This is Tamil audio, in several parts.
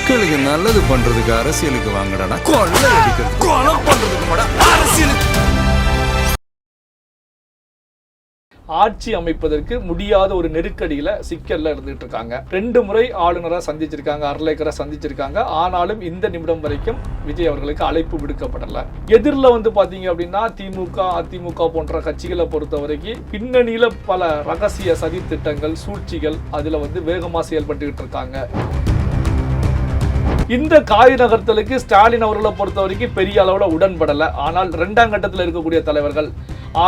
மக்களுக்கு நல்லது பண்றதுக்கு அரசியலுக்கு வாங்கடா, கொள்ளை அடிக்கிறது கொலை பண்றதுக்கு மாடா அரசியலுக்கு. ஆட்சி அமைப்பதற்கு முடியாத ஒரு நெருக்கடியில சிக்கல்ல இருந்துட்டு இருக்காங்க. 2 முறை ஆளுநரை சந்திச்சிருக்காங்க, அர்லேக்கரை சந்திச்சிருக்காங்க. ஆனாலும் இந்த நிமிடம் வரைக்கும் விஜய் அவர்களுக்கு அழைப்பு விடுக்கப்படல. எதிரில் பாத்தீங்க அப்படின்னா திமுக, அதிமுக போன்ற கட்சிகளை பொறுத்த வரைக்கும் பின்னணியில பல ரகசிய சதி திட்டங்கள், சூழ்ச்சிகள் அதுல வேகமா செயல்பட்டுக்கிட்டு இருக்காங்க. இந்த காய் நகர்த்தலுக்கு ஸ்டாலின் அவர்களை பொறுத்த வரைக்கும் பெரிய அளவில் உடன்படலை. ஆனால் 2ஆம் கட்டத்தில் இருக்கக்கூடிய தலைவர்கள்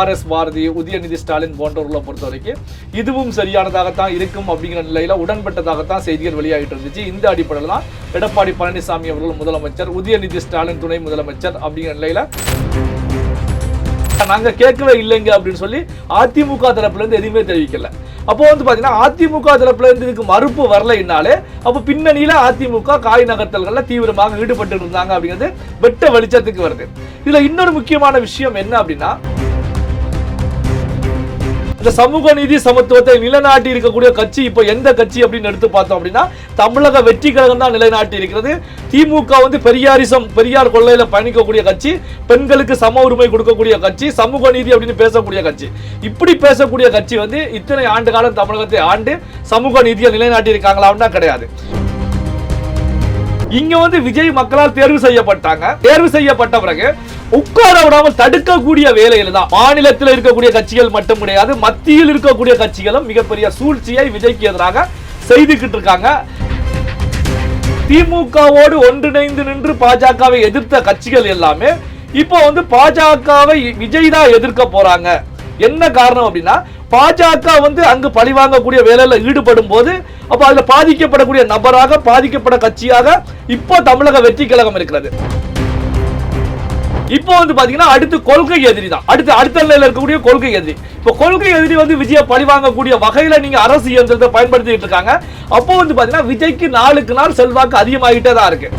RS பாரதி, உதயநிதி ஸ்டாலின் போன்றவர்களை பொறுத்த வரைக்கும் இதுவும் சரியானதாகத்தான் இருக்கும் அப்படிங்கிற நிலையில உடன்பட்டதாகத்தான் செய்திகள் வெளியாகிட்டு இருந்துச்சு. இந்த அடிப்படையில் தான் எடப்பாடி பழனிசாமி அவர்கள் முதலமைச்சர், உதயநிதி ஸ்டாலின் துணை முதலமைச்சர் அப்படிங்கிற நிலையில நாங்க கேட்கவே இல்லைங்க அப்படின்னு சொல்லி அதிமுக தரப்புல இருந்து எதுவுமே தெரிவிக்கல. அப்போ பாத்தீங்கன்னா அதிமுக தரப்புல இருந்து இதுக்கு மறுப்பு வரலைன்னாலே அப்போ பின்னணியில அதிமுக காய் நகர்த்தல்கள்ல தீவிரமாக ஈடுபட்டு இருந்தாங்க அப்படிங்கிறது வெட்ட வெளிச்சத்துக்கு வருது. இதுல இன்னொரு முக்கியமான விஷயம் என்ன அப்படின்னா, இந்த சமூக நீதி சமத்துவத்தை நிலைநாட்டி இருக்கக்கூடிய கட்சி இப்ப எந்த கட்சி அப்படின்னு எடுத்து பார்த்தோம் அப்படின்னா தமிழக வெற்றி கழகம் தான் நிலைநாட்டி இருக்கிறது. திமுக பெரியார் கொள்ளையில பயணிக்கக்கூடிய கட்சி, பெண்களுக்கு சம உரிமை கொடுக்கக்கூடிய கட்சி, சமூக நீதி அப்படின்னு பேசக்கூடிய கட்சி. இப்படி பேசக்கூடிய கட்சி இத்தனை ஆண்டு காலம் தமிழகத்தை ஆண்டு சமூக நீதியை நிலைநாட்டி இருக்காங்களா? கிடையாது. இங்க விஜய் மக்களால் தேர்வு செய்யப்பட்டாங்க. தேர்வு செய்யப்பட்ட பிறகு உட்கார விடாமல் தடுக்கக்கூடிய வேலையில தான் மாநிலத்தில் இருக்கக்கூடிய கட்சிகள் மட்டும் கிடையாது, மத்தியில் இருக்கக்கூடிய கட்சிகளும் மிகப்பெரிய சூழ்ச்சியை விஜய்க்கு எதிராக செய்துகிட்டு இருக்காங்க. திமுகவோடு ஒன்றிணைந்து நின்று பாஜகவை எதிர்த்த கட்சிகள் எல்லாமே இப்போ பாஜகவை விஜய் தான் எதிர்க்க போறாங்க. என்ன காரணம் அப்படின்னா, பாஜக அங்கு பழிவாங்கக்கூடிய வேலையில ஈடுபடும் போது அப்ப அதுல பாதிக்கப்படக்கூடிய நபராக, பாதிக்கப்பட கட்சியாக இப்போ தமிழக வெற்றி கழகம் இருக்கிறது. இப்போ பாத்தீங்கன்னா அடுத்து கொள்கை எதிரி தான், அடுத்த நிலையில இருக்கக்கூடிய கொள்கை எதிரி. இப்போ கொள்கை எதிரி விஜய பழிவாங்கக்கூடிய வகையில நீங்க அரசு இயந்திரத்தை பயன்படுத்திட்டு இருக்காங்க. அப்போ பாத்தீங்கன்னா விஜய்க்கு நாளுக்கு நாள் செல்வாக்கு அதிகமாகிட்டே தான் இருக்கு.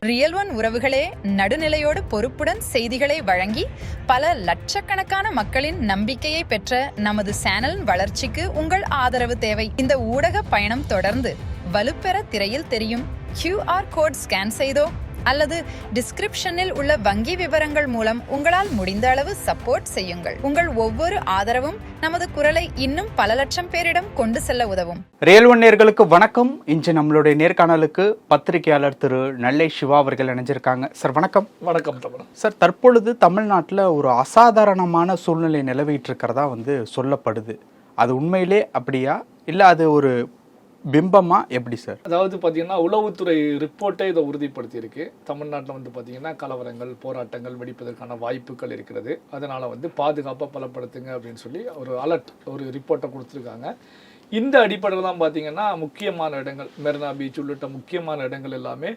ரியல் ஒன் உறவுகளே, நடுநிலையோடு பொறுப்புடன் செய்திகளை வழங்கி பல லட்சக்கணக்கான மக்களின் நம்பிக்கையை பெற்ற நமது சேனல் வளர்ச்சிக்கு உங்கள் ஆதரவு தேவை. இந்த ஊடக பயணம் தொடர்ந்து வலுப்பெற திரையில் தெரியும் QR கோட் ஸ்கேன் செய்தோ அல்லது டிஸ்கிரிப்ஷனில் உள்ள வங்கி விவரங்கள் மூலம் உங்களால் முடிந்த அளவு சப்போர்ட் செய்யுங்கள். உங்கள் ஒவ்வொரு ஆதரவும் நமது குரலை இன்னும் பல லட்சம் பேரிடம் கொண்டு செல்ல உதவும். ரியல் ஒன் நேயர்களுக்கு வணக்கம். இன்று நம்மளுடைய நேர்காணலுக்கு பத்திரிகையாளர் திரு நல்லை சிவா அவர்கள் இணைஞ்சிருக்காங்க. சார் வணக்கம். வணக்கம் சார், தற்பொழுது தமிழ்நாட்டில் ஒரு அசாதாரணமான சூழ்நிலை நிலவிட்டு இருக்கிறதா சொல்லப்படுது. அது உண்மையிலே அப்படியா, இல்லை அது ஒரு பிம்பமா, எப்படி சார்? அதாவது பார்த்தீங்கன்னா உளவுத்துறை ரிப்போர்ட்டே இதை உறுதிப்படுத்தி இருக்கு. தமிழ்நாட்டில் பார்த்தீங்கன்னா கலவரங்கள், போராட்டங்கள் வெடிப்பதற்கான வாய்ப்புகள் இருக்கிறது. அதனால பாதுகாப்பாக பலப்படுத்துங்க அப்படின்னு சொல்லி ஒரு அலர்ட், ஒரு ரிப்போர்ட்டை கொடுத்துருக்காங்க. இந்த அடிப்படையில் தான் பார்த்தீங்கன்னா முக்கியமான இடங்கள், மெரினா பீச் உள்ளிட்ட முக்கியமான இடங்கள் எல்லாமே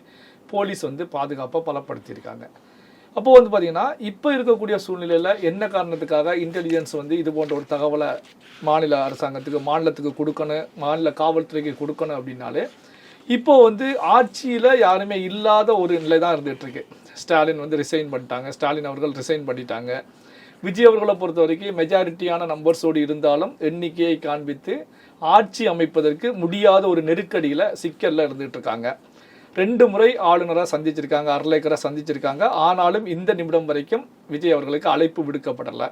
போலீஸ் பாதுகாப்பாக பலப்படுத்தியிருக்காங்க. அப்போ பார்த்தீங்கன்னா இப்போ இருக்கக்கூடிய சூழ்நிலையில் என்ன காரணத்துக்காக இன்டெலிஜென்ஸ் இது போன்ற ஒரு தகவலை மாநில அரசாங்கத்துக்கு, மாநிலத்துக்கு கொடுக்கணும், மாநில காவல்துறைக்கு கொடுக்கணும் அப்படின்னாலே இப்போ ஆட்சியில் யாருமே இல்லாத ஒரு நிலை தான் இருந்துகிட்ருக்கு. ஸ்டாலின் ரிசைன் பண்ணிட்டாங்க, ஸ்டாலின் அவர்கள் ரிசைன் பண்ணிட்டாங்க. விஜய் அவர்களை பொறுத்த வரைக்கும் மெஜாரிட்டியான நம்பர்ஸோடு இருந்தாலும் எண்ணிக்கையை காண்பித்து ஆட்சி அமைப்பதற்கு முடியாத ஒரு நெருக்கடியில் சிக்கலில் இருந்துகிட்டு இருக்காங்க. 2 முறை ஆளுநரை சந்திச்சிருக்காங்க, அர்லேக்கரை சந்திச்சிருக்காங்க. ஆனாலும் இந்த நிமிடம் வரைக்கும் விஜய் அவர்களுக்கு அழைப்பு விடுக்கப்படலை.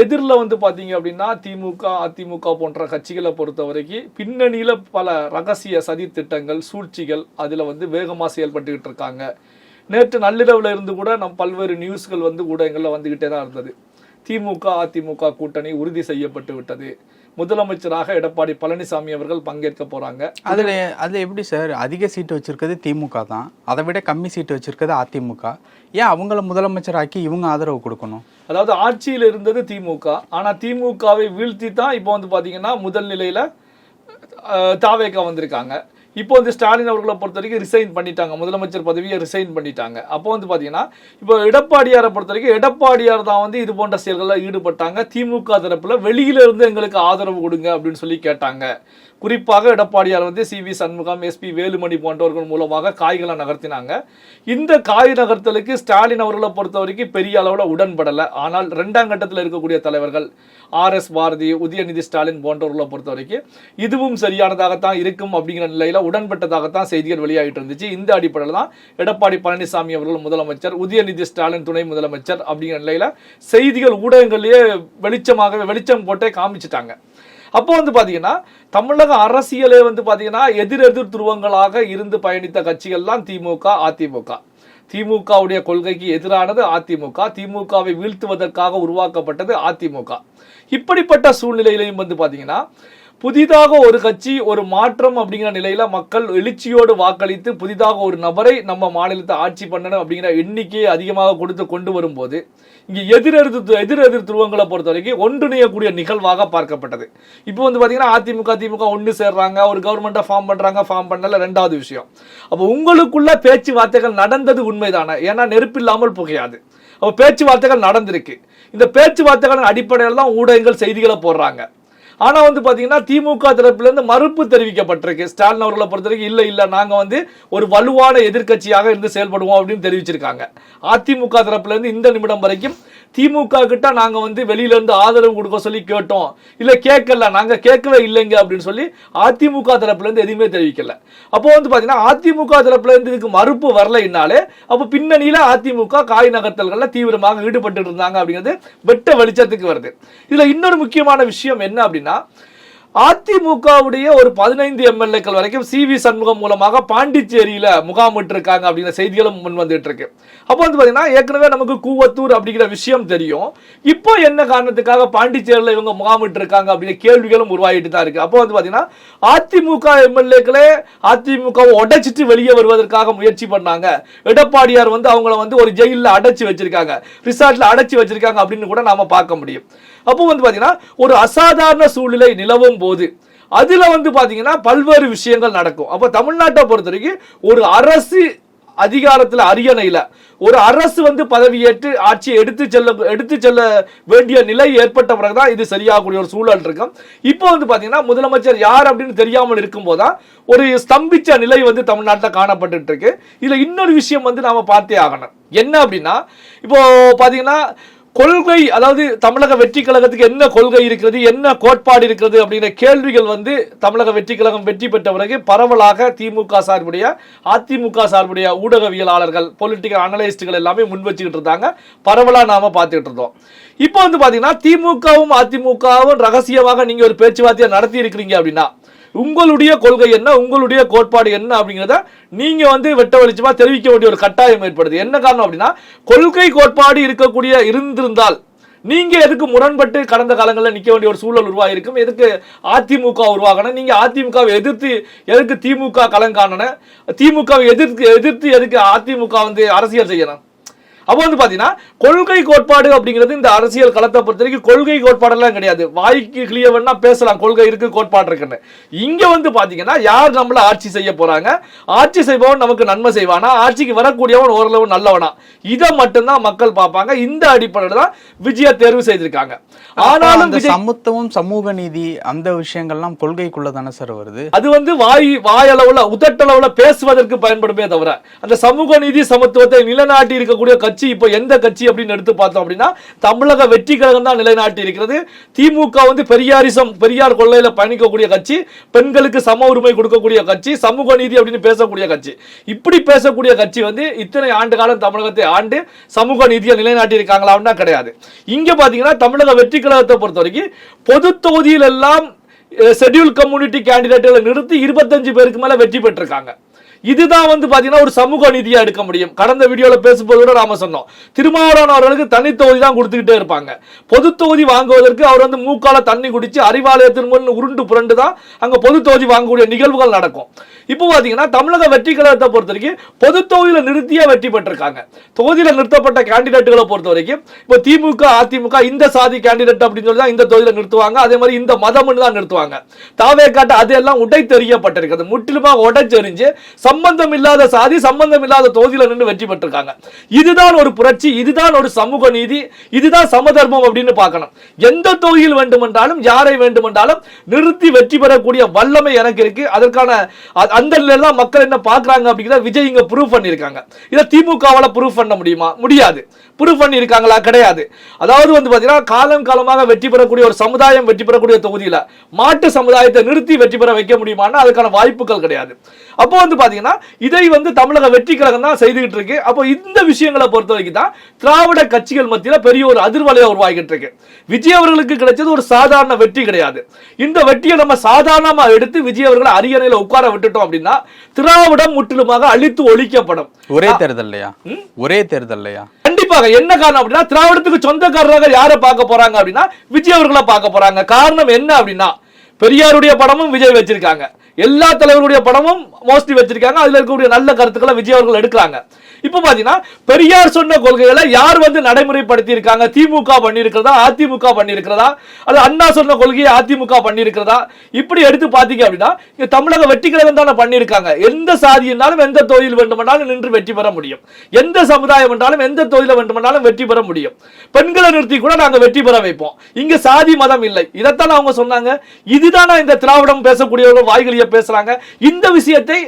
எதிரில் பார்த்தீங்க அப்படின்னா திமுக, அதிமுக போன்ற கட்சிகளை பொறுத்த வரைக்கும் பின்னணியில் பல ரகசிய சதி திட்டங்கள், சூழ்ச்சிகள் அதில் வேகமாக செயல்பட்டுக்கிட்டு இருக்காங்க. நேற்று நள்ளிரவில் இருந்து கூட பல்வேறு நியூஸ்கள் ஊடகங்களில் வந்துக்கிட்டே தான் இருந்தது. திமுக, அதிமுக கூட்டணி உறுதி செய்யப்பட்டு விட்டது, முதலமைச்சராக எடப்பாடி பழனிசாமி அவர்கள் பங்கேற்க போறாங்க. அதுல எப்படி சார், அதிக சீட்டு வச்சிருக்கிறது திமுக தான், அதை விட கம்மி சீட்டு வச்சிருக்கிறது அதிமுக. ஏன் அவங்கள முதலமைச்சராக்கி இவங்க ஆதரவு கொடுக்கணும்? அதாவது ஆட்சியில் இருந்தது திமுக, ஆனா திமுகவை வீழ்த்தி தான் இப்போ பாத்தீங்கன்னா முதல் நிலையில தாவேகா வந்திருக்காங்க. இப்போ வந்து ஸ்டாலின் அவர்களை பொறுத்த வரைக்கும் ரிசைன் பண்ணிட்டாங்க, முதலமைச்சர் பதவியை ரிசைன் பண்ணிட்டாங்க. அப்போ வந்து பார்த்தீங்கன்னா இப்போ எடப்பாடியாரை பொறுத்த வரைக்கும் எடப்பாடியார் தான் வந்து இது போன்ற செயல்களில் ஈடுபட்டாங்க. திமுக தரப்புல வெளியில இருந்து எங்களுக்கு ஆதரவு கொடுங்க அப்படின்னு சொல்லி கேட்டாங்க. குறிப்பாக எடப்பாடியார் வந்து CV சண்முகம், SP வேலுமணி போன்றவர்கள் மூலமாக காய்களை நகர்த்தினாங்க. இந்த காய் நகர்த்தலுக்கு ஸ்டாலின் அவர்களை பொறுத்த வரைக்கும் பெரிய அளவில் உடன்படலை. ஆனால் 2ஆம் கட்டத்தில் இருக்கக்கூடிய தலைவர்கள் RS பாரதி, உதயநிதி ஸ்டாலின் போன்றவர்களை பொறுத்த வரைக்கும் இதுவும் சரியானதாகத்தான் இருக்கும் அப்படிங்கிற நிலையில உடன்பட்டதாகத்தான் செய்திகள் வெளியாகிட்டு இருந்துச்சு. இந்த அடிப்படையில் தான் எடப்பாடி பழனிசாமி அவர்கள் முதலமைச்சர், உதயநிதி ஸ்டாலின் துணை முதலமைச்சர் அப்படிங்கிற நிலையில செய்திகள் ஊடகங்களிலேயே வெளிச்சம் போட்டே காமிச்சிட்டாங்க. அப்போ வந்து பாத்தீங்கன்னா தமிழக அரசியலே வந்து பாத்தீங்கன்னா எதிர் துருவங்களாக இருந்து பயணித்த கட்சிகள்லாம் திமுக, அதிமுக. திமுகவுடைய கொள்கைக்கு எதிரானது அதிமுக, திமுகவை வீழ்த்துவதற்காக உருவாக்கப்பட்டது அதிமுக. இப்படிப்பட்ட சூழ்நிலையிலையும் வந்து பாத்தீங்கன்னா புதிதாக ஒரு கட்சி, ஒரு மாற்றம் அப்படிங்கிற நிலையில மக்கள் எழுச்சியோடு வாக்களித்து புதிதாக ஒரு நபரை நம்ம மாநிலத்தை ஆட்சி பண்ணணும் அப்படிங்கிற எண்ணிக்கையை அதிகமாக கொண்டு வரும்போது இங்கே எதிர் துருவங்களை பொறுத்த வரைக்கும் ஒன்றிணையக்கூடிய நிகழ்வாக பார்க்கப்பட்டது. இப்போ வந்து பார்த்தீங்கன்னா அதிமுக திமுக ஒன்று சேர்றாங்க, ஒரு கவர்மெண்ட்டை ஃபார்ம் பண்ணல, 2வது விஷயம். அப்போ உங்களுக்குள்ள பேச்சுவார்த்தைகள் நடந்தது உண்மைதானே? ஏன்னா நெருப்பு இல்லாமல் புகையாது. அப்போ பேச்சுவார்த்தைகள் நடந்திருக்கு. இந்த பேச்சுவார்த்தைகளின் அடிப்படையில் தான் ஊடகங்கள் செய்திகளை போடுறாங்க. ஆனா வந்து பாத்தீங்கன்னா திமுக தரப்புல இருந்து மறுப்பு தெரிவிக்கப்பட்டிருக்கு. ஸ்டாலின் அவர்களை பொறுத்த வரைக்கும் இல்ல நாங்க வந்து ஒரு வலுவான எதிர்க்கட்சியாக இருந்து செயல்படுவோம் அப்படின்னு தெரிவிச்சிருக்காங்க. அதிமுக தரப்புல இருந்து இந்த நிமிடம் வரைக்கும் திமுக கிட்ட நாங்க வந்து வெளியில இருந்து ஆதரவு கொடுக்க சொல்லி கேட்டோம், இல்ல கேட்கல, நாங்க கேட்கவே இல்லைங்க அப்படின்னு சொல்லி அதிமுக தரப்புல இருந்து எதுவுமே தெரிவிக்கல. அப்போ வந்து பாத்தீங்கன்னா அதிமுக தரப்புல இருந்து இதுக்கு மறுப்பு வரலைன்னாலே அப்ப பின்னணியில அதிமுக காய் நகர்த்தல்கள்ல தீவிரமாக ஈடுபட்டு இருந்தாங்க அப்படிங்கிறது வெட்ட வெளிச்சத்துக்கு வருது. இதுல இன்னொரு முக்கியமான விஷயம் என்ன அப்படின்னா, அதிமுகவுடைய ஒரு 15 MLAக்கள் வரைக்கும் CV சண்முகம் மூலமாக பாண்டிச்சேரியில முகாமிட்டு இருக்காங்க அப்படிங்கிற செய்திகளும் முன் வந்துட்டு இருக்கு. அப்போ வந்து பாத்தீங்கன்னா ஏற்கனவே நமக்கு கூவத்தூர் அப்படிங்கிற விஷயம் தெரியும். இப்போ என்ன காரணத்துக்காக பாண்டிச்சேரியில இவங்க முகாமிட்டு இருக்காங்க அப்படிங்கிற கேள்விகளும் உருவாகிட்டு தான் இருக்கு. அப்போ வந்து பாத்தீங்கன்னா அதிமுக MLAக்களே அதிமுகவை உடைச்சிட்டு வெளியே வருவதற்காக முயற்சி பண்ணாங்க. எடப்பாடியார் வந்து அவங்கள வந்து ஒரு ஜெயிலில் அடைச்சு வச்சிருக்காங்க, ரிசார்ட்ல அடைச்சு வச்சிருக்காங்க அப்படின்னு கூட நாம பார்க்க முடியும். அப்போ வந்து பாத்தீங்கன்னா ஒரு அசாதாரண சூழ்நிலை நிலவும் போது அதுல வந்து பாத்தீங்கன்னா பல்வேறு விஷயங்கள் நடக்கும். அப்ப தமிழ்நாட்டை பொறுத்த வரைக்கும் ஒரு அரசு அதிகாரத்துல அரியணையில ஒரு அரசு வந்து பதவியேற்று ஆட்சியை எடுத்து செல்ல வேண்டிய நிலை ஏற்பட்ட பிறகுதான் இது சரியாகக்கூடிய ஒரு சூழல் இருக்கும். இப்போ வந்து பாத்தீங்கன்னா முதலமைச்சர் யார் அப்படின்னு தெரியாமல் இருக்கும் போதுதான் ஒரு ஸ்தம்பிச்ச நிலை வந்து தமிழ்நாட்டில் காணப்பட்டு இருக்கு. இதுல இன்னொரு விஷயம் வந்து நாம பார்த்தே ஆகணும். என்ன அப்படின்னா இப்போ பாத்தீங்கன்னா கொள்கை, அதாவது தமிழக வெற்றி கழகத்துக்கு என்ன கொள்கை இருக்கிறது, என்ன கோட்பாடு இருக்கிறது அப்படிங்கிற கேள்விகள் வந்து தமிழக வெற்றி கழகம் வெற்றி பெற்ற பிறகு பரவலாக திமுக சார்புடைய அதிமுக சார்புடைய ஊடகவியலாளர்கள், பொலிட்டிக்கல் அனலிஸ்டுகள் எல்லாமே முன் வச்சுக்கிட்டு இருந்தாங்க. பரவலா நாம பார்த்துட்டு இருந்தோம். இப்போ வந்து பாத்தீங்கன்னா திமுகவும் அதிமுகவும் ரகசியமாக நீங்க ஒரு பேச்சுவார்த்தையை நடத்தி இருக்கிறீங்க அப்படின்னா உங்களுடைய கொள்கை என்ன, உங்களுடைய கோட்பாடு என்ன அப்படிங்கிறத நீங்க வந்து வெட்ட வெளிச்சமா தெரிவிக்க வேண்டிய ஒரு கட்டாயம் ஏற்படுது. என்ன காரணம் அப்படின்னா கொள்கை கோட்பாடு இருந்திருந்தால் நீங்க எதுக்கு முரண்பட்டு கடந்த காலங்களில் நிக்க வேண்டிய ஒரு சூழல் உருவாயிருக்கும்? எதுக்கு அதிமுக உருவாகணும்? நீங்க அதிமுகவை எதிர்த்து எதுக்கு திமுக களங்காணன? திமுகவை எதிர்த்து எதுக்கு அதிமுக வந்து அரசியல் செய்யணும்? அப்போ வந்து பாத்தீங்கன்னா கொள்கை கோட்பாடு அப்படிங்கிறது இந்த அரசியல் களத்தை பொறுத்த வரைக்கும் கொள்கை கோட்பாடெல்லாம் கிடையாது. வாய்க்கு கிளியவன்னா பேசலாம் கொள்கை இருக்கு கோட்பாடு இருக்குன்னு. இங்க வந்து பாத்தீங்கன்னா யார் நம்மள ஆட்சி செய்ய போறாங்க, ஆட்சி செய்பவன் நமக்கு நன்மை செய்வானா, ஆட்சிக்கு வரக்கூடியவன் ஓரளவு நல்லவனா, இதை மட்டும்தான் மக்கள் பார்ப்பாங்க. இந்த அடிப்படையில் தான் விஜய தேர்வு செய்திருக்காங்க. ஆனாலும் சமத்துவம், சமூக நீதி அந்த விஷயங்கள்லாம் கொள்கைக்குள்ள தானே சார் வருது. அது வந்து வாயளவுல உதட்டளவுல பேசுவதற்கு பயன்படுமே தவிர அந்த சமூக நீதி சமத்துவத்தை நிலைநாட்டி இருக்கக்கூடிய கட்சி இப்போ எந்த கட்சி அப்படின்னு எடுத்து பார்த்தோம் அப்படின்னா தமிழக வெற்றி கழகம் தான் நிலைநாட்டி இருக்கிறது. திமுக வந்து பெரியார் கொள்ளையில பயணிக்கக்கூடிய கட்சி, பெண்களுக்கு சம உரிமை கொடுக்கக்கூடிய கட்சி, சமூக நீதி அப்படின்னு பேசக்கூடிய கட்சி. இப்படி பேசக்கூடிய கட்சி வந்து இத்தனை ஆண்டு காலம் தமிழகத்தை ஆண்டு சமூக நீதியை நிலைநாட்டி இருக்காங்களா? கிடையாது. இங்க பாத்தீங்கன்னா தமிழக வெற்றி கழகத்தை பொறுத்த வரைக்கும் பொது தொகுதியில் எல்லாம் ஷெட்யூல் கம்யூனிட்டி கேண்டிடேட்களை நிறுத்தி 25 பேருக்கு மேல வெற்றி பெற்றிருக்காங்க. இதுதான் வந்து பாத்தீங்கன்னா ஒரு சமூக நீதியா எடுக்க முடியும். கடந்த வீடியோல பேசும்போது கூட நாம சொன்னோம், திருமாவளவன் அவர்களுக்கு தனி தொகுதி தான் கொடுத்துக்கிட்டே இருப்பாங்க. பொது தொகுதி வாங்குவதற்கு அவர் வந்து மூக்கால தண்ணி குடிச்சு அறிவாலயத்தின் முன் உருண்டு புரண்டு தான் அங்க பொது தொகுதி வாங்கக்கூடிய நிகழ்வுகள் நடக்கும். இப்போ பாத்தீங்கன்னா தமிழக வெற்றி கழகத்தை பொறுத்த வரைக்கும் பொது தொகுதியில நிறுத்தியே வெற்றி பெற்றிருக்காங்க. தொகுதியில நிறுத்தப்பட்ட கேண்டிடேட்டுகளை பொறுத்த வரைக்கும் இப்போ திமுக அதிமுக இந்த சாதி கேண்டிடேட் அப்படின்னு சொல்லி தான் இந்த தொகுதியில நிறுத்துவாங்க. அதே மாதிரி இந்த மதம்னு தான் நிறுத்துவாங்க. தாவேக்காட்ட அதெல்லாம் உடைத்தெறியப்பட்டிருக்கிறது. முற்றிலுமாக உடைச்செறிஞ்சு சம்பந்தம் இல்லாத சாதி சம்பந்தம் இல்லாத தொகுதியில நின்று வெற்றி பெற்றிருக்காங்க. இதுதான் ஒரு புரட்சி, இதுதான் ஒரு சமூக நீதி, இதுதான் சமதர்மம் அப்படின்னு பார்க்கணும். எந்த தொகுதியில் வேண்டுமென்றாலும் யாரை வேண்டுமென்றாலும் நிறுத்தி வெற்றி பெறக்கூடிய வல்லமை எனக்கு இருக்கு. அதற்கான அந்த நிலையில மக்கள் என்ன பார்க்கறாங்க அப்படிங்கறத விஜய் இங்க ப்ரூவ் பண்ணிருக்காங்க. இத திமுகவால ப்ரூவ் பண்ண முடியுமா? முடியாது. ப்ரூவ் பண்ணி இருக்காங்களா? கிடையாது. அதாவது வந்து பாத்தீங்கன்னா காலம் காலமாக வெற்றி பெறக்கூடிய ஒரு சமுதாயம் வெற்றி பெறக்கூடிய தொகுதியில மாட்டு சமுதாயத்தை நிறுத்தி வெற்றி பெற வைக்க முடியுமான்னா அதுக்கான வாய்ப்புகள் கிடையாது. அப்போ வந்து பாத்தீங்கன்னா இதை வந்து தமிழக வெற்றி கழகம் தான் செய்துகிட்டு இருக்கு. அப்போ இந்த விஷயங்களை பொறுத்த வரைக்கும் தான் திராவிட கட்சிகள் மத்தியில பெரிய ஒரு அதிர்வலையை உருவாகிட்டு இருக்கு. விஜய் அவர்களுக்கு கிடைச்சது ஒரு சாதாரண வெற்றி கிடையாது. இந்த வெற்றியை நம்ம சாதாரணமா எடுத்து விஜய் அவர்களை அரியணையில உட்கார விட்டுட்டோம் அப்படின்னா திராவிடம் முற்றிலுமாக அழித்து ஒழிக்கப்படும். ஒரே தேர்தல்லையா? ஒரே தேர்தல்லையா? கண்டிப்பாக. என்ன காரணம் அப்படின்னா திராவிடத்துக்கு சொந்தக்காரராக யாரை பார்க்க போறாங்க அப்படின்னா விஜய் அவர்களை பார்க்க போறாங்க. காரணம் என்ன அப்படின்னா பெரியாருடைய படமும் விஜய் வச்சிருக்காங்க, எல்லா தலைவருடைய படமும் மோஸ்ட்லி வச்சிருக்காங்க. அதுல இருக்கக்கூடிய நல்ல கருத்துக்களை விஜய் அவர்கள் எடுக்கிறாங்க. இப்ப பாத்தீங்கன்னா பெரியார் சொன்ன கொள்கைகளை யார் வந்து நடைமுறைப்படுத்தி இருக்காங்க? திமுக பண்ணியிருக்கிறதா, அதிமுக பண்ணியிருக்கிறதா, அது அண்ணா சொன்ன கொள்கையை அதிமுக பண்ணியிருக்கிறதா? இப்படி எடுத்து பாத்தீங்க அப்படின்னா தமிழக வெற்றி கழகம் தானே பண்ணியிருக்காங்க. எந்த சாதி என்றாலும் எந்த தொழில் வேண்டுமென்றாலும் நின்று வெற்றி பெற முடியும். எந்த சமுதாயம் என்றாலும் எந்த தொழில வேண்டுமென்றாலும் வெற்றி பெற முடியும். பெண்களை நிறுத்தி கூட நாங்க வெற்றி பெற வைப்போம். இங்க சாதி மதம் இல்லை. இதைத்தான் அவங்க சொன்னாங்க. இதுதானா இந்த திராவிடம் பேசக்கூடியவர்கள் வாய்களிய பேசுறாங்க. இந்த விஷயத்தை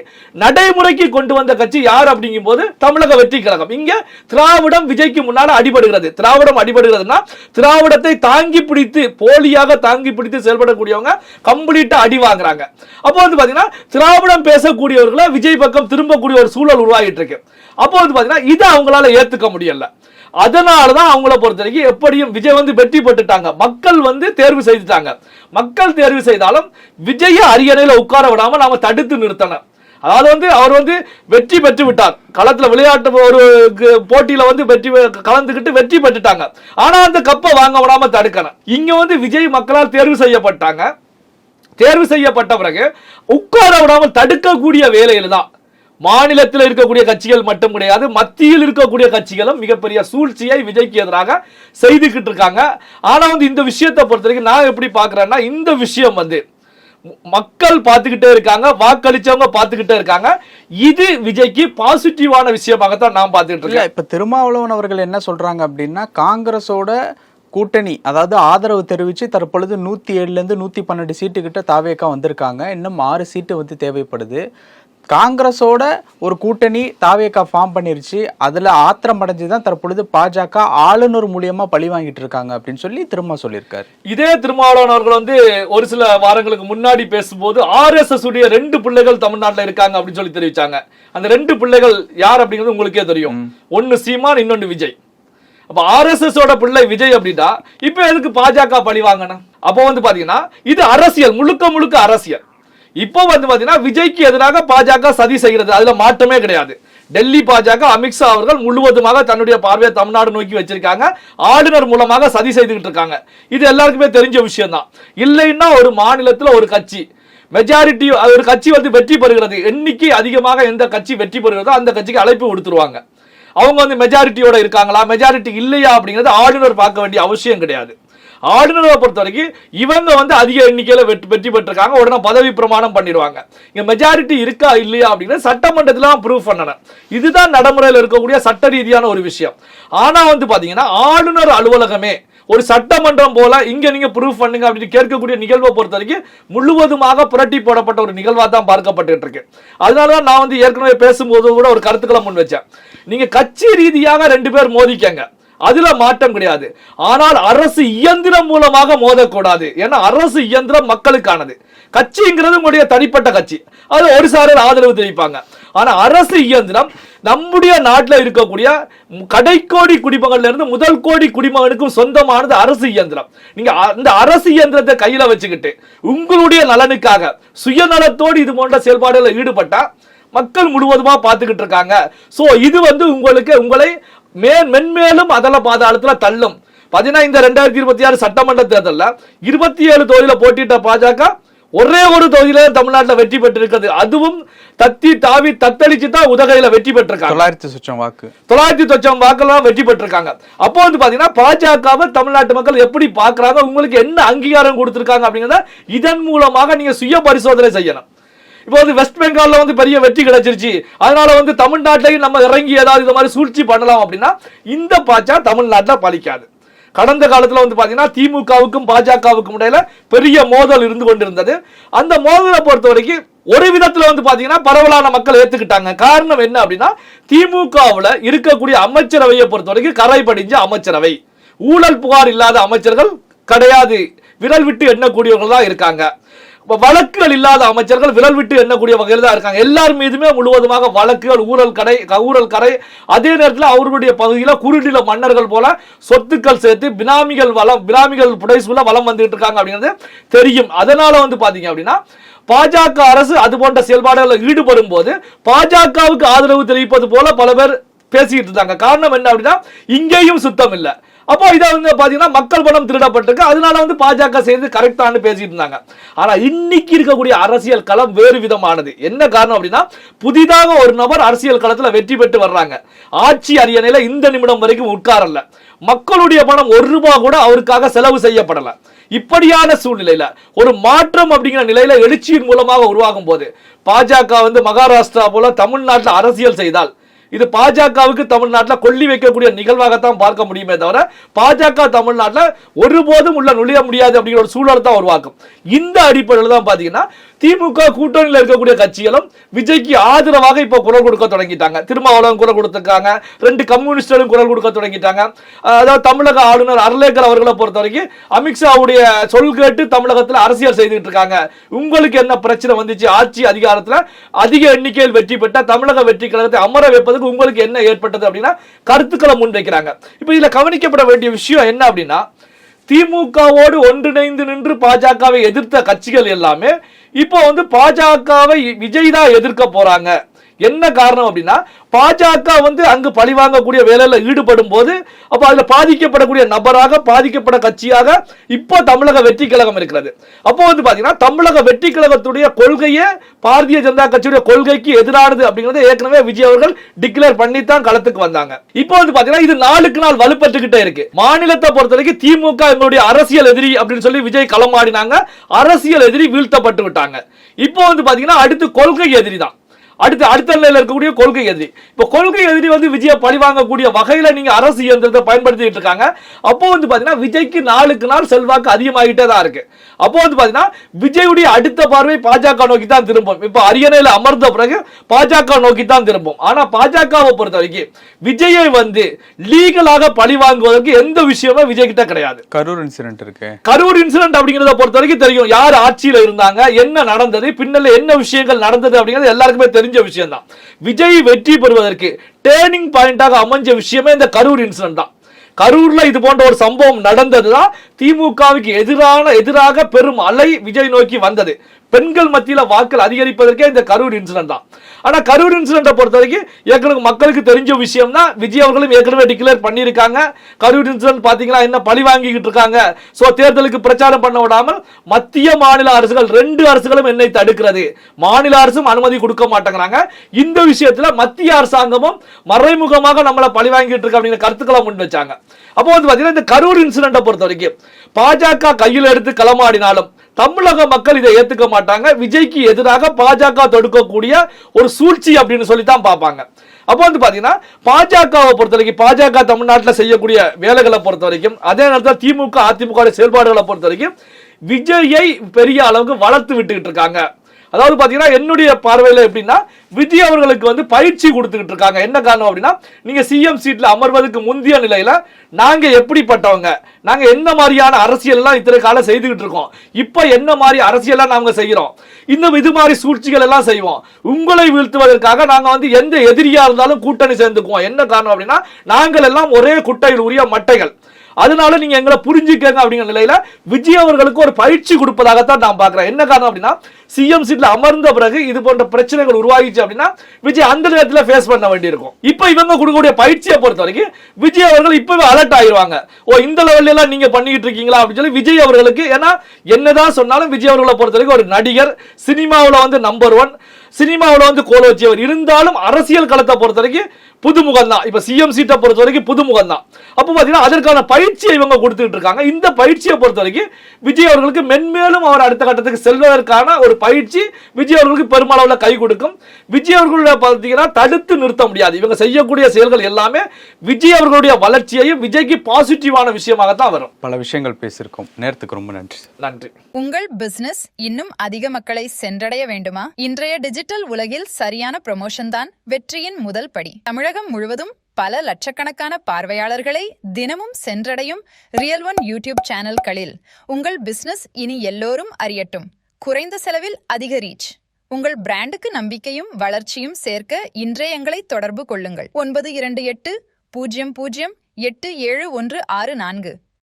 நடைமுறைக்கு கொண்டு வந்த கட்சி யார் அப்படிங்கும் போது தமிழக வெற்றி கழகம். இங்க திராவிடம் விஜய்க்கு முன்னால அடிபடுகிறது. திராவிடம் அடிபடுகிறதுனா திராவிடத்தை தாங்கி பிடித்து போலியாக தாங்கி பிடித்து செயல்படக்கூடியவங்க கம்ப்ளீட்டா அடி வாங்குறாங்க. அப்போ வந்து பாத்தீங்கன்னா திராவிடம் பேசக்கூடியவர்களை விஜய் பக்கம் திரும்பக்கூடிய ஒரு சூழல் உருவாகிட்டு இருக்கு. அப்போ வந்து பாத்தீங்கன்னா இதை அவங்களால ஏத்துக்க முடியல. அதனாலதான் அவங்கள பொறுத்த வரைக்கும் எப்படியும் விஜய் வந்து வெற்றி பெற்றுட்டாங்க. மக்கள் வந்து தேர்வு செய்துட்டாங்க. மக்கள் தேர்வு செய்தாலும் விஜய அரியணையில உட்கார விடாம நாம தடுத்து நிறுத்தணும். அதாவது வந்து அவர் வந்து வெற்றி பெற்று விட்டார். களத்துல விளையாட்டு ஒரு போட்டியில வந்து வெற்றி கலந்துக்கிட்டு வெற்றி பெற்றுட்டாங்க. ஆனா அந்த கப்பை வாங்க விடாம தடுக்கணும். இங்க வந்து விஜய் மக்களால் தேர்வு செய்யப்பட்டாங்க. தேர்வு செய்யப்பட்ட பிறகு உட்கார விடாமல் தடுக்கக்கூடிய வேலையில தான் மாநிலத்தில் இருக்கக்கூடிய கட்சிகள் மட்டும் கிடையாது, மத்தியில் இருக்கக்கூடிய கட்சிகளும் மிகப்பெரிய சூழ்ச்சியை விஜய்க்கு எதிராக செய்துக்கிட்டு இருக்காங்க. ஆனா வந்து இந்த விஷயத்தை பொறுத்த வரைக்கும் நான் எப்படி பாக்குறேன்னா இந்த விஷயம் வந்து மக்கள் பார்த்துக்கிட்டே இருக்காங்க, வாக்களிச்சவங்க பார்த்துக்கிட்டே இருக்காங்க. இது விஜய்க்கு பாசிட்டிவான விஷயமாகத்தான் நான் பார்த்துக்கிட்டு இருக்கேன். இப்ப திருமாவளவன் அவர்கள் என்ன சொல்றாங்க அப்படின்னா காங்கிரஸோட கூட்டணி அதாவது ஆதரவு தெரிவித்து தற்பொழுது 107லேருந்து 112 சீட்டு கிட்ட தாவேக்கா வந்திருக்காங்க. இன்னும் 6 சீட்டு வந்து தேவைப்படுது. காங்கிரஸோட ஒரு கூட்டணி தாவேக்கா ஃபார்ம் பண்ணிருச்சு. அதுல ஆத்திரம் அடைஞ்சு தான் தற்பொழுது பாஜக ஆளுநர் மூலியமா பழி வாங்கிட்டு இருக்காங்க அப்படின்னு சொல்லி திரும்ப சொல்லியிருக்காரு. இதே திருமாவளவன் அவர்கள் வந்து ஒரு சில வாரங்களுக்கு முன்னாடி பேசும்போது RSS உடைய 2 பிள்ளைகள் தமிழ்நாட்டில் இருக்காங்க அப்படின்னு சொல்லி தெரிவிச்சாங்க. அந்த 2 பிள்ளைகள் யார் அப்படிங்கிறது உங்களுக்கே தெரியும். ஒன்னு சீமான், இன்னொன்னு விஜய். அப்ப RSS ஓட பிள்ளை விஜய் அப்படின்னா இப்ப எதுக்கு பாஜக பழி வாங்கணும்? அப்போ வந்து பாத்தீங்கன்னா இது அரசியல், முழுக்க முழுக்க அரசியல். இப்போ வந்து பாத்தீங்கன்னா விஜய்க்கு எதிராக பாஜக சதி செய்கிறது, அதுல மாற்றமே கிடையாது. டெல்லி பாஜக அமித்ஷா அவர்கள் முழுவதுமாக தன்னுடைய பார்வையை தமிழ்நாடு நோக்கி வச்சிருக்காங்க. ஆளுநர் மூலமாக சதி செய்துகிட்டு இருக்காங்க. இது எல்லாருக்குமே தெரிஞ்ச விஷயம் தான். இல்லைன்னா ஒரு மாநிலத்தில் ஒரு கட்சி மெஜாரிட்டி ஒரு கட்சி வந்து வெற்றி பெறுகிறது, எண்ணிக்கை அதிகமாக எந்த கட்சி வெற்றி பெறுகிறதோ அந்த கட்சிக்கு அழைப்பு கொடுத்துருவாங்க. அவங்க வந்து மெஜாரிட்டியோட இருக்காங்களா மெஜாரிட்டி இல்லையா அப்படிங்கிறது ஆளுநர் பார்க்க வேண்டிய அவசியம் கிடையாது. ஆளுநரை பொறுத்த வரைக்கும் இவங்க வந்து அதிக எண்ணிக்கையில வெற்றி பெற்றிருக்காங்க, உடனே பதவி பிரமாணம் பண்ணிடுவாங்க. இங்க மெஜாரிட்டி இருக்கா இல்லையா அப்படிங்கிறது சட்டமன்றத்துல ப்ரூவ் பண்ணணும். இதுதான் நடைமுறையில் இருக்கக்கூடிய சட்ட ரீதியான ஒரு விஷயம். ஆனா வந்து பாத்தீங்கன்னா ஆளுநர் அலுவலகமே ஒரு சட்டமன்றம் போல இங்க நீங்க ப்ரூவ் பண்ணுங்க அப்படின்னு கேட்கக்கூடிய நிகழ்வை பொறுத்த வரைக்கும் முழுவதுமாக புரட்டி போடப்பட்ட ஒரு நிகழ்வா தான் பார்க்கப்பட்டு இருக்கு. அதனாலதான் நான் வந்து ஏற்கனவே பேசும்போது கூட ஒரு கருத்துக்களை முன் வச்சேன். நீங்க கட்சி ரீதியாக 2 பேர் மோதிக்கங்க, அதுல மாற்றம் கிடையாது. ஆனால் அரசு இயந்திரம் மூலமாக மோதக்கூடாது. ஏன்னா அரசு இயந்திரம் மக்களுக்கானது. கட்சிங்கிறது உங்களுடைய தனிப்பட்ட கட்சி, அது ஒரு சாரர் ஆதரவு தெரிவிப்பாங்க. ஆனா அரசு இயந்திரம் நம்முடைய நாட்டில் இருக்கக்கூடிய கடைக்கோடி குடிமகன்ல இருந்து முதல் கோடி குடிமகனுக்கும் சொந்தமானது அரசு இயந்திரம். நீங்க அந்த அரசு இயந்திரத்தை கையில வச்சுக்கிட்டு உங்களுடைய நலனுக்காக சுயநலத்தோடு இது போன்ற செயல்பாடுகளில் ஈடுபட்டா மக்கள் முழுவதுமா பார்த்துக்கிட்டு இருக்காங்க. சோ இது வந்து உங்களை மென்மேலும் அதல பாதாளத்துல தள்ளும். பாத்தீங்கன்னா இந்த 2026 சட்டமன்ற தேர்தலில் 27 தொகுதியில போட்டியிட்ட பாஜக ஒரே ஒரு தொகுதியில தமிழ்நாட்டில் வெற்றி பெற்றிருக்கிறது. அதுவும் தத்தி தாவி தத்தளிச்சு தான் உதகையில வெற்றி பெற்றிருக்காங்க. 900 சொச்சம் வாக்கெல்லாம் வெற்றி பெற்றிருக்காங்க. அப்போ வந்து பாத்தீங்கன்னா பாஜகவை தமிழ்நாட்டு மக்கள் எப்படி பாக்குறாங்க, உங்களுக்கு என்ன அங்கீகாரம் கொடுத்திருக்காங்க அப்படிங்கிறத இதன் மூலமாக நீங்க சுய பரிசோதனை செய்யணும். இப்போ வந்து வெஸ்ட் பெங்கால்ல வந்து பெரிய வெற்றி கிடைச்சிருச்சு, அதனால வந்து தமிழ்நாட்டிலையும் நம்ம இறங்கி ஏதாவது இந்த மாதிரி சூழ்ச்சி பண்ணலாம் அப்படின்னா இந்த பாஜக தமிழ்நாட்டில் பலிக்காது. கடந்த காலத்துல வந்து பாத்தீங்கன்னா திமுகவுக்கும் பாஜகவுக்கும் இடையில பெரிய மோதல் இருந்து கொண்டிருந்தது. அந்த மோதலை பொறுத்த வரைக்கும் ஒரு விதத்துல வந்து பாத்தீங்கன்னா பரவலான மக்கள் ஏத்துக்கிட்டாங்க. காரணம் என்ன அப்படின்னா திமுகவுல இருக்கக்கூடிய அமைச்சரவையை பொறுத்த வரைக்கும் கரை படிஞ்ச அமைச்சரவை, ஊழல் புகார் இல்லாத அமைச்சர்கள் கிடையாது, விரல் விட்டு எண்ணக்கூடியவர்கள் தான் இருக்காங்க. வழக்குகள் இல்லாத அமைச்சர்கள் விரல் விட்டு எண்ணக்கூடிய வகையில் தான் இருக்காங்க. எல்லார் மீதுமே முழுவதுமாக வழக்குகள், ஊழல் கரை. அதே நேரத்தில் அவர்களுடைய பகுதியில் குறுநில மன்னர்கள் போல சொத்துக்கள் சேர்த்து பினாமிகள் புடைசூழ வளம் வந்துட்டு இருக்காங்க அப்படிங்கிறது தெரியும். அதனால வந்து பாத்தீங்க அப்படின்னா பாஜக அரசு அது போன்ற செயல்பாடுகளில் ஈடுபடும் போது பாஜகவுக்கு ஆதரவு தெரிவிப்பது போல பல பேர் பேசிட்டு இருந்தாங்க. காரணம் என்ன அப்படின்னா இங்கேயும் சுத்தம் இல்லை. அப்போ இதை வந்து பாத்தீங்கன்னா மக்கள் பணம் திருடப்பட்டிருக்கு, அதனால வந்து பாஜக செய்து கரெக்டானு பேசிட்டு இருந்தாங்க. ஆனா இன்னைக்கு இருக்கக்கூடிய அரசியல் களம் வேறு விதமானது. என்ன காரணம் அப்படின்னா புதிதாக ஒரு நபர் அரசியல் களத்துல வெற்றி பெற்று வர்றாங்க. ஆட்சி அரியணையில இந்த நிமிடம் வரைக்கும் உட்காரல, மக்களுடைய பணம் 1 ரூபாய் கூட அவருக்காக செலவு செய்யப்படல. இப்படியான சூழ்நிலையில ஒரு மாற்றம் அப்படிங்கிற நிலையில எழுச்சியின் மூலமாக உருவாகும் போது பாஜக வந்து மகாராஷ்டிரா போல தமிழ்நாட்டில் அரசியல் செய்தால் இது பாஜகவுக்கு தமிழ்நாட்டில் கொள்ளி வைக்கக்கூடிய நிகழ்வாகத்தான் பார்க்க முடியுமே தவிர பாஜக தமிழ்நாட்டில் ஒருபோதும் உள்ள நுழைய முடியாது அப்படிங்கிற ஒரு சூழல் தான் உருவாக்கும். இந்த அடிப்படையில் தான் பாத்தீங்கன்னா திமுக கூட்டணியில் இருக்கக்கூடிய கட்சிகளும் விஜய்க்கு ஆதரவாக இப்போ குரல் கொடுக்க தொடங்கிட்டாங்க. திருமாவளவன் குரல் கொடுத்திருக்காங்க, 2 கம்யூனிஸ்டரும் குரல் கொடுக்க தொடங்கிட்டாங்க. அதாவது தமிழக ஆளுநர் அர்லேக்கர் அவர்களை பொறுத்த வரைக்கும் அமித்ஷாவுடைய சொல் கேட்டு தமிழகத்தில் அரசியல் செய்துட்டு இருக்காங்க. உங்களுக்கு என்ன பிரச்சனை வந்துச்சு, ஆட்சி அதிகாரத்தில் அதிக எண்ணிக்கையில் வெற்றி பெற்ற தமிழக வெற்றி கழகத்தை அமர வைப்பதுக்கு உங்களுக்கு என்ன ஏற்பட்டது அப்படின்னா கருத்துக்களை முன்வைக்கிறாங்க. இப்போ இதுல கவனிக்கப்பட வேண்டிய விஷயம் என்ன அப்படின்னா திமுகவோடு ஒன்றிணைந்து நின்று பாஜகவை எதிர்த்த கட்சிகள் எல்லாமே இப்போ வந்து பாஜகவை விஜய் தான் எதிர்க்க போறாங்க. என்ன காரணம் அப்படின்னா பாஜக வந்து அங்கு பழிவாங்கக்கூடிய வேலையில ஈடுபடும் போது அப்ப அதுல பாதிக்கப்படக்கூடிய நபராக பாதிக்கப்பட கட்சியாக இப்போ தமிழக வெற்றி கழகம் இருக்கிறது. அப்போ வந்து பாத்தீங்கன்னா தமிழக வெற்றி கழகத்துடைய கொள்கையே பாரதிய ஜனதா கட்சியுடைய கொள்கைக்கு எதிரானது அப்படிங்கறத ஏற்கனவே விஜய் அவர்கள் டிக்ளேர் பண்ணி தான் களத்துக்கு வந்தாங்க. இப்போ வந்து பாத்தீங்கன்னா இது நாளுக்கு நாள் வலுப்பட்டுக்கிட்டே இருக்கு. மாநிலத்தை பொறுத்தவரைக்கும் திமுக எங்களுடைய அரசியல் எதிரி அப்படின்னு சொல்லி விஜய் களமாடினாங்க, அரசியல் எதிரி வீழ்த்தப்பட்டு விட்டாங்க. இப்போ வந்து பாத்தீங்கன்னா அடுத்து கொள்கை எதிரி தான், அடுத்த நிலையில் இருக்கக்கூடிய கொள்கை எதிரி. இப்போ கொள்கை எதிரி வந்து விஜய பழிவாங்கக்கூடிய வகையில நீங்க அரசு இயந்திரத்தை பயன்படுத்திட்டு இருக்காங்க. அப்போ வந்து பாத்தீங்கன்னா விஜய்க்கு நாளுக்கு நாள் செல்வாக்கு அதிகமாகிட்டே தான் இருக்கு. அப்போ வந்து பாத்தீங்கன்னா விஜயுடைய அடுத்த பார்வை பாஜக நோக்கி தான் திரும்பும். இப்போ அரியணையில் அமர்ந்த பிறகு பாஜக நோக்கி தான் திரும்பும். ஆனா பாஜகவை பொறுத்த வரைக்கும் விஜயை வந்து லீகலாக பழி வாங்குவதற்கு எந்த விஷயமே விஜய் கிட்ட கிடையாது. கரூர் இன்சிடென்ட் இருக்கு. கரூர் இன்சிடென்ட் அப்படிங்கறத பொறுத்த வரைக்கும் தெரியும் யார் ஆட்சியில இருந்தாங்க, என்ன நடந்தது, பின்னல என்ன விஷயங்கள் நடந்தது அப்படிங்கிறது எல்லாருக்குமே தெரியும் விஷயம் தான். விஜய் வெற்றி பெறுவதற்கு டேர்னிங் பாயிண்டாக அமைஞ்ச விஷயமே இந்த கரூர் இன்சிடென்ட் தான். கரூர்ல இது போன்ற ஒரு சம்பவம் நடந்ததுதான் திமுகவுக்கு எதிராக பெரும் அலை விஜய் நோக்கி வந்தது. பெண்கள் மத்தியில வாக்கள் அதிகரிப்பதற்கே இந்த கரூர் இன்சிடென்ட் தான். ஆனா கரூர் இன்சிடென்ட்டை பொறுத்த வரைக்கும் ஏற்கனவே மக்களுக்கு தெரிஞ்ச விஷயம் தான். விஜய் அவர்களும் ஏற்கனவே டிக்ளேர் பண்ணியிருக்காங்க. கரூர் இன்சிடென்ட் பாத்தீங்கன்னா என்ன பழி வாங்கிட்டு இருக்காங்க, சோ தேர்தலுக்கு பிரச்சாரம் பண்ண விடாமல் மத்திய மாநில அரசுகள் 2 அரசுகளும் என்னை தடுக்கிறது, மாநில அரசும் அனுமதி கொடுக்க மாட்டேங்கிறாங்க. இந்த விஷயத்துல மத்திய அரசாங்கமும் மறைமுகமாக நம்மளை பழி வாங்கிட்டு இருக்கு அப்படிங்கிற கருத்துக்களை முன் வச்சாங்க. அப்போ வந்து பாத்தீங்கன்னா இந்த கரூர் இன்சிடென்ட்டை பொறுத்த வரைக்கும் பாஜக கையில் எடுத்து களமாடினாலும் தமிழக மக்கள் இதை ஏத்துக்க மாட்டாங்க. விஜய்க்கு எதிராக பாஜக தொடுக்கக்கூடிய ஒரு சூழ்ச்சி அப்படின்னு சொல்லி தான் பார்ப்பாங்க. அப்போ வந்து பாத்தீங்கன்னா பாஜகவை பொறுத்த வரைக்கும் பாஜக தமிழ்நாட்டில் செய்யக்கூடிய வேலைகளை பொறுத்த வரைக்கும் அதே நேரத்தில் திமுக அதிமுக செயல்பாடுகளை பொறுத்த வரைக்கும் விஜயை பெரிய அளவுக்கு வளர்த்து விட்டுக்கிட்டு இருக்காங்க. அதாவது பாத்தீங்கன்னா என்னுடைய பார்வையில் எப்படின்னா விஜய் அவர்களுக்கு வந்து பயிற்சி கொடுத்துக்கிட்டு இருக்காங்க. என்ன காரணம் அப்படின்னா நீங்க சிஎம் சீட்ல அமர்வதற்கு முந்தைய நிலையில நாங்க எப்படிப்பட்டவங்க, நாங்க என்ன மாதிரியான அரசியல் எல்லாம் இத்தனை காலம் செய்துகிட்டு இருக்கோம், இப்ப என்ன மாதிரி அரசியல் நாங்க செய்யறோம், இது மாதிரி சூழ்ச்சிகள் எல்லாம் செய்வோம், உங்களை வீழ்த்துவதற்காக நாங்க வந்து எந்த எதிரியா இருந்தாலும் கூட்டணி சேர்ந்துக்குவோம். என்ன காரணம் அப்படின்னா நாங்கள் எல்லாம் ஒரே குட்டையில் உரிய மட்டைகள், அதனால நீங்க எங்களை புரிஞ்சுக்கங்க அப்படிங்கிற நிலையில விஜய் அவர்களுக்கு ஒரு பயிற்சி கொடுப்பதாகத்தான் நான் பார்க்கிறேன். என்ன காரணம் அப்படின்னா, சிஎம் சீட்ல அமர்ந்த பிறகு இது போன்ற பிரச்சனைகள் உருவாகிச்சு அப்படின்னா விஜய் அந்த நேரத்தில் ஃபேஸ் பண்ண வேண்டியிருக்கும். இப்போ இவங்க கொடுக்கக்கூடிய பயிற்சியை பொறுத்த வரைக்கும் விஜய் அவர்கள் இப்பவே அலர்ட் ஆகிடுவாங்க. ஓ, இந்த லெவல்ல எல்லாம் நீங்க பண்ணிட்டு இருக்கீங்களா அப்படின்னு சொல்லி விஜய் அவர்களுக்கு. ஏன்னா என்னதான் சொன்னாலும் விஜய் அவர்களை பொறுத்த வரைக்கும் ஒரு நடிகர், சினிமாவில் வந்து நம்பர் 1, சினிமாவில் வந்து கோல வச்சவர். இருந்தாலும் அரசியல் களத்தை பொறுத்த வரைக்கும் புதுமுகம் தான். இப்ப சிஎம் சீட்டை பொறுத்த வரைக்கும் புதுமுகம் தான். அப்போ பாத்தீங்கன்னா அதற்கான பயிற்சியை இவங்க கொடுத்துட்டு இருக்காங்க. இந்த பயிற்சியை பொறுத்த வரைக்கும் விஜய் அவர்களுக்கு மென்மேலும் அவர் அடுத்த கட்டத்துக்கு செல்வதற்கான ஒரு பயிற்சி விஜய் அவர்களுக்கு பெருமளவில் கை கொடுக்கும். விஜய் அவர்களுடைய பார்த்தீங்கன்னா தடுத்து நிறுத்த முடியாது. இவங்க செய்யக்கூடிய செயல்கள் எல்லாமே விஜய் அவர்களுடைய வளர்ச்சியையும் விஜய்க்கு பாசிட்டிவான விஷயமாகத்தான் வரும். பல விஷயங்கள் பேசியிருக்கோம். நேரத்துக்கு ரொம்ப நன்றி. நன்றி. உங்கள் பிசினஸ் இன்னும் அதிக மக்களை சென்றடைய வேண்டுமா? இன்றைய டிஜிட்டல் உலகில் சரியான ப்ரமோஷன் தான் வெற்றியின் முதல் படி. தமிழகம் முழுவதும் பல லட்சக்கணக்கான பார்வையாளர்களை தினமும் சென்றடையும் ரியல் ஒன் யூடியூப் சேனல்களில் உங்கள் பிசினஸ் இனி எல்லோரும் அறியட்டும். குறைந்த செலவில் அதிக ரீச். உங்கள் பிராண்டுக்கு நம்பிக்கையும் வளர்ச்சியும் சேர்க்க இன்றே எங்களை தொடர்பு கொள்ளுங்கள். 9280087164.